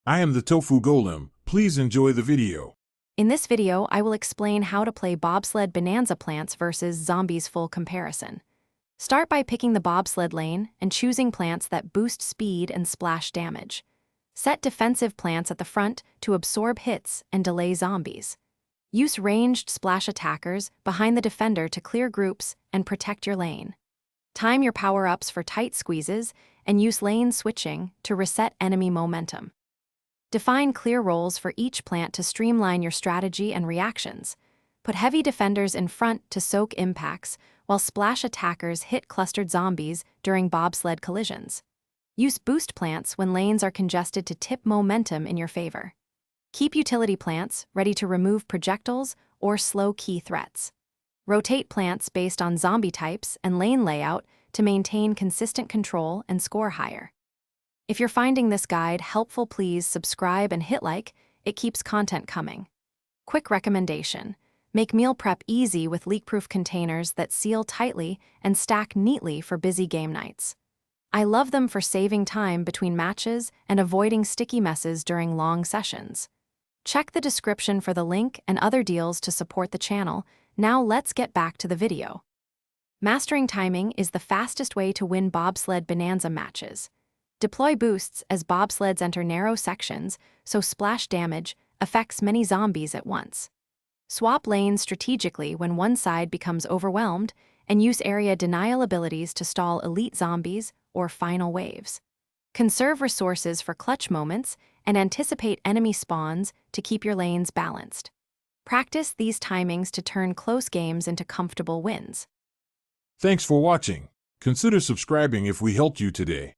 I am the Tofu Golem. Please enjoy the video. In this video, I will explain how to play Bobsled Bonanza plants versus Zombies full comparison. Start by picking the bobsled lane and choosing plants that boost speed and splash damage. Set defensive plants at the front to absorb hits and delay zombies. Use ranged splash attackers behind the defender to clear groups and protect your lane. Time your power-ups for tight squeezes and use lane switching to reset enemy momentum. Define clear roles for each plant to streamline your strategy and reactions. Put heavy defenders in front to soak impacts, while splash attackers hit clustered zombies during bobsled collisions. Use boost plants when lanes are congested to tip momentum in your favor. Keep utility plants ready to remove projectiles or slow key threats. Rotate plants based on zombie types and lane layout to maintain consistent control and score higher. If you're finding this guide helpful, please subscribe and hit like. It keeps content coming. Quick recommendation: make meal prep easy with leak-proof containers that seal tightly and stack neatly for busy game nights. I love them for saving time between matches and avoiding sticky messes during long sessions. Check the description for the link and other deals to support the channel. Now let's get back to the video. Mastering timing is the fastest way to win Bobsled Bonanza matches. Deploy boosts as bobsleds enter narrow sections, so splash damage affects many zombies at once. Swap lanes strategically when one side becomes overwhelmed, and use area denial abilities to stall elite zombies or final waves. Conserve resources for clutch moments and anticipate enemy spawns to keep your lanes balanced. Practice these timings to turn close games into comfortable wins. Thanks for watching. Consider subscribing if we helped you today.